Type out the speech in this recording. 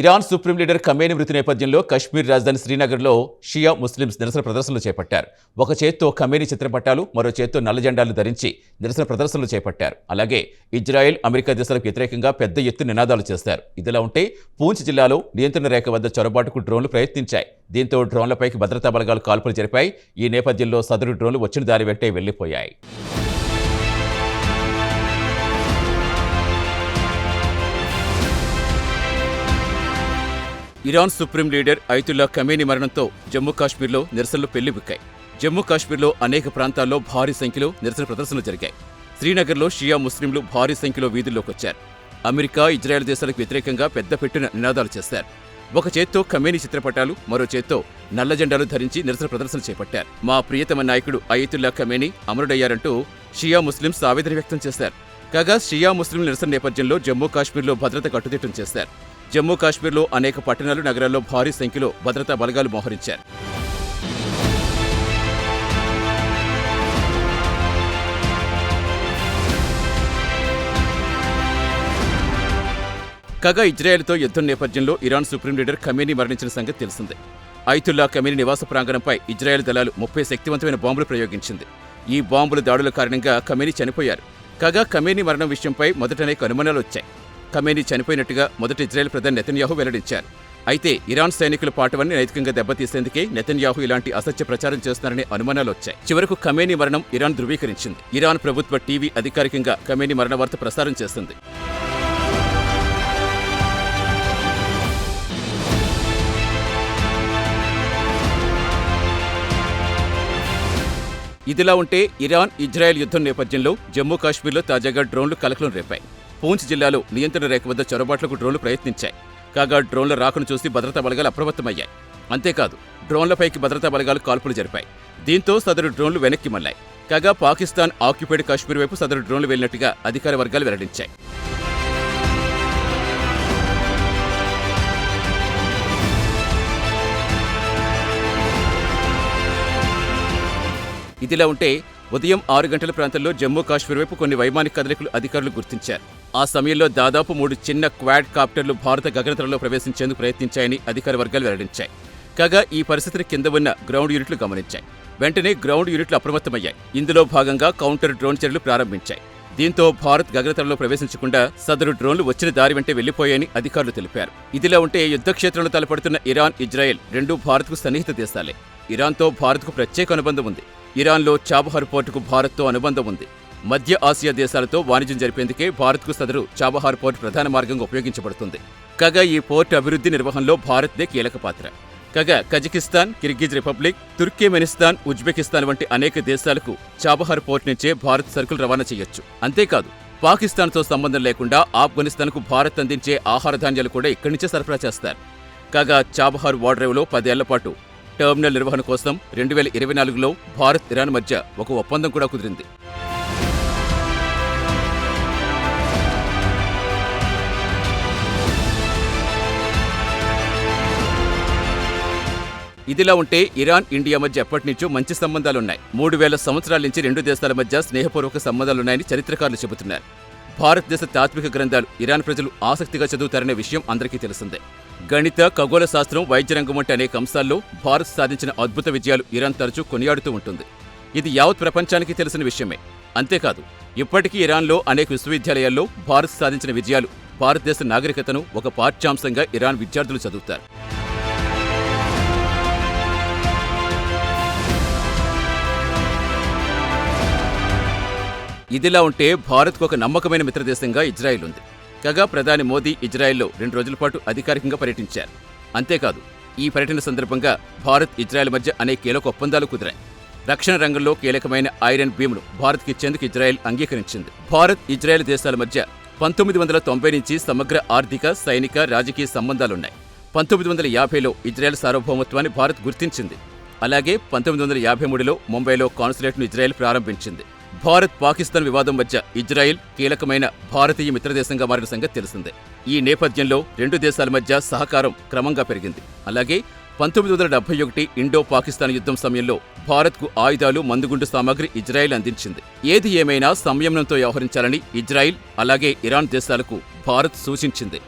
Iran supreme leader Khamenei మృతి నేపథ్యంలో కశ్మీర్ రాజధాని శ్రీనగర్లో షియా ముస్లిమ్స్ నిరసన ప్రదర్శనలు చేపట్టారు. ఒక చేత్తో ఖమేనీ చిత్రపటాలు, మరో చేత్తో నల్ల జెండాలు ధరించి నిరసన ప్రదర్శనలు చేపట్టారు. అలాగే ఇజ్రాయెల్, అమెరికా దేశాలకు వ్యతిరేకంగా పెద్ద ఎత్తున నినాదాలు చేశారు. ఇదిలా ఉంటే పూంచ్ జిల్లాలో నియంత్రణ రేఖ వద్ద చొరబాటుకు డ్రోన్లు ప్రయత్నించాయి. దీంతో డ్రోన్లపైకి భద్రతా బలగాలు కాల్పులు జరిపాయి. ఈ నేపథ్యంలో సదరు డ్రోన్లు వచ్చిన దారి వెంటే వెళ్లిపోయాయి. Iran supreme leader Ayatollah Khamenei మరణంతో జమ్మూ కాశ్మీర్లో నిరసనలు పెళ్లిబుక్కాయి. జమ్మూ కాశ్మీర్లో అనేక ప్రాంతాల్లో భారీ సంఖ్యలో నిరసన ప్రదర్శనలు జరిగాయి. శ్రీనగర్లో షియా ముస్లింలు భారీ సంఖ్యలో వీధుల్లోకొచ్చారు. అమెరికా, ఇజ్రాయెల్ దేశాలకు వ్యతిరేకంగా పెద్ద పెట్టిన నినాదాలు చేశారు. ఒక చేత్తో ఖమేనీ చిత్రపటాలు, మరో చేత్తో నల్ల జెండాలు ధరించి నిరసన ప్రదర్శనలు చేపట్టారు. మా ప్రియతమ నాయకుడు అయతుల్లా ఖమేనీ అమరుడయ్యారంటూ షియా ముస్లింస్ ఆవేదన వ్యక్తం చేశారు. కాగా షియా ముస్లింల నిరసన నేపథ్యంలో జమ్మూ కాశ్మీర్లో భద్రత కట్టుదిట్టం చేశారు. జమ్మూ కాశ్మీర్లో అనేక పట్టణాలు, నగరాల్లో భారీ సంఖ్యలో భద్రతా బలగాలు మోహరించారు. కాగా ఇజ్రాయెల్తో యుద్ధం నేపథ్యంలో ఇరాన్ సుప్రీం లీడర్ ఖమేనీ మరణించిన సంగతి తెలిసిందే. అయతుల్లా ఖమేనీ నివాస ప్రాంగణంపై ఇజ్రాయెల్ దళాలు 30 శక్తివంతమైన బాంబులు ప్రయోగించింది. ఈ బాంబుల దాడుల కారణంగా ఖమేనీ చనిపోయారు. కాగా ఖమేనీ మరణం విషయంపై మొదట అనేక అనుమానాలు వచ్చాయి. ఖమేనీ చనిపోయినట్టుగా మొదట ఇజ్రాయెల్ ప్రధాని నెతన్యాహు వెల్లడించారు. అయితే ఇరాన్ సైనికుల పాటువన్నీ నైతికంగా దెబ్బతీసేందుకే నెతన్యాహు ఇలాంటి అసత్య ప్రచారం చేస్తున్నారనే అనుమానాలు వచ్చాయి. చివరకు ఖమేనీ మరణం ఇరాన్ ధృవీకరించింది. ఇరాన్ ప్రభుత్వ టీవీ అధికారికంగా ఖమేనీ మరణ వార్త ప్రసారం చేస్తుంది. ఇదిలా ఉంటే ఇరాన్, ఇజ్రాయెల్ యుద్ధం నేపథ్యంలో జమ్మూ కాశ్మీర్లో తాజాగా డ్రోన్లు కలకలం రేపాయి. పూంచ్ జిల్లాలో నియంత్రణ రేఖ వద్ద చొరబాట్లకు డ్రోన్లు ప్రయత్నించాయి. కాగా డ్రోన్ల రాకను చూసి భద్రతా బలగాలు అప్రమత్తమయ్యాయి. అంతేకాదు, డ్రోన్లపైకి భద్రతా బలగాలు కాల్పులు జరిపాయి. దీంతో సదరు డ్రోన్లు వెనక్కి మళ్లాయి. కాగా పాకిస్తాన్ ఆక్యుపైడ్ కాశ్మీర్ వైపు సదరు డ్రోన్లు వెళ్లినట్టుగా అధికార వర్గాలు వెల్లడించాయి. ఇదిలా ఉంటే ఉదయం 6 గంటల ప్రాంతంలో జమ్మూ కాశ్మీర్ వైపు కొన్ని వైమానిక కదలికలు అధికారులు గుర్తించారు. ఆ సమయంలో దాదాపు 3 చిన్న క్వాడ్ కాప్టర్లు భారత గగనతలంలో ప్రవేశించేందుకు ప్రయత్నించాయని అధికార వర్గాలు వెల్లడించాయి. కాగా ఈ పరిస్థితిని కింద ఉన్న గ్రౌండ్ యూనిట్లు గమనించాయి. వెంటనే గ్రౌండ్ యూనిట్లు అప్రమత్తమయ్యాయి. ఇందులో భాగంగా కౌంటర్ డ్రోన్ చర్యలు ప్రారంభించాయి. దీంతో భారత్ గగనతలంలో ప్రవేశించకుండా సదరు డ్రోన్లు వచ్చిన దారి వెంటే వెళ్లిపోయాయని అధికారులు తెలిపారు. ఇదిలా ఉంటే యుద్ధక్షేత్రంలో తలపడుతున్న ఇరాన్, ఇజ్రాయెల్ రెండూ భారత్కు సన్నిహిత దేశాలే. ఇరాన్తో భారత్కు ప్రత్యేక అనుబంధం ఉంది. ఇరాన్లో చాబహార్ పోర్టుకు భారత్తో అనుబంధం ఉంది. మధ్య ఆసియా దేశాలతో వాణిజ్యం జరిపేందుకే భారత్కు సదరు చాబహార్ పోర్టు ప్రధాన మార్గంగా ఉపయోగించబడుతుంది. కాగా ఈ పోర్టు అభివృద్ధి నిర్వహణలో భారత్దే కీలక పాత్ర. కాగా Kazakhstan, Kyrgyz republic, Turkmenistan, Uzbekistan వంటి అనేక దేశాలకు చాబహార్ పోర్టు నుంచే భారత్ సరుకులు రవాణా చేయొచ్చు. అంతేకాదు, పాకిస్తాన్తో సంబంధం లేకుండా ఆఫ్ఘనిస్తాన్కు భారత్ అందించే ఆహార ధాన్యాలు కూడా ఇక్కడి నుంచే సరఫరా చేస్తారు. కాగా చాబహార్ ఓడరేవులో 10 ఏళ్ల పాటు టెర్మినల్ నిర్వహణ కోసం 2024లో భారత్, ఇరాన్ మధ్య ఒక ఒప్పందం కూడా కుదిరింది. ఇదిలా ఉంటే ఇరాన్, ఇండియా మధ్య ఎప్పటినుంచో మంచి సంబంధాలున్నాయి. 3000 సంవత్సరాల నుంచి రెండు దేశాల మధ్య స్నేహపూర్వక సంబంధాలున్నాయని చరిత్రకారులు చెబుతున్నారు. భారతదేశ తాత్విక గ్రంథాలు ఇరాన్ ప్రజలు ఆసక్తిగా చదువుతారనే విషయం అందరికీ తెలిసిందే. గణిత, ఖగోళ శాస్త్రం, వైద్య రంగం వంటి అనేక అంశాల్లో భారత్ సాధించిన అద్భుత విజయాలు ఇరాన్ తరచూ కొనియాడుతూ ఉంటుంది. ఇది యావత్ ప్రపంచానికి తెలిసిన విషయమే. అంతేకాదు, ఇప్పటికీ ఇరాన్లో అనేక విశ్వవిద్యాలయాల్లో భారత్ సాధించిన విజయాలు, భారతదేశ నాగరికతను ఒక పాఠ్యాంశంగా ఇరాన్ విద్యార్థులు చదువుతారు. ఇదిలా ఉంటే భారత్కు ఒక నమ్మకమైన మిత్రదేశంగా ఇజ్రాయెల్ ఉంది. కాగా ప్రధాని మోదీ ఇజ్రాయెల్లో 2 రోజుల పాటు అధికారికంగా పర్యటించారు. అంతేకాదు, ఈ పర్యటన సందర్భంగా భారత్, ఇజ్రాయెల్ మధ్య అనేక కీలక ఒప్పందాలు కుదిరాయి. రక్షణ రంగంలో కీలకమైన ఐరన్ బీమ్ను భారత్కి ఇచ్చేందుకు ఇజ్రాయెల్ అంగీకరించింది. భారత్, ఇజ్రాయెల్ దేశాల మధ్య 1990 నుంచి సమగ్ర ఆర్థిక, సైనిక, రాజకీయ సంబంధాలున్నాయి. 1950లో ఇజ్రాయెల్ సార్వభౌమత్వాన్ని భారత్ గుర్తించింది. అలాగే 1953లో ముంబైలో కాన్సులేట్ను ఇజ్రాయెల్ ప్రారంభించింది. భారత్, పాకిస్తాన్ వివాదం మధ్య ఇజ్రాయెల్ కీలకమైన భారతీయ మిత్రదేశంగా మారిన సంగతి తెలిసిందే. ఈ నేపథ్యంలో రెండు దేశాల మధ్య సహకారం క్రమంగా పెరిగింది. అలాగే 1971 ఇండో పాకిస్తాన్ యుద్ధం సమయంలో భారత్కు ఆయుధాలు, మందుగుండు సామాగ్రి ఇజ్రాయెల్ అందించింది. ఏది ఏమైనా సంయమనంతో వ్యవహరించాలని ఇజ్రాయెల్, అలాగే ఇరాన్ దేశాలకు భారత్ సూచించింది.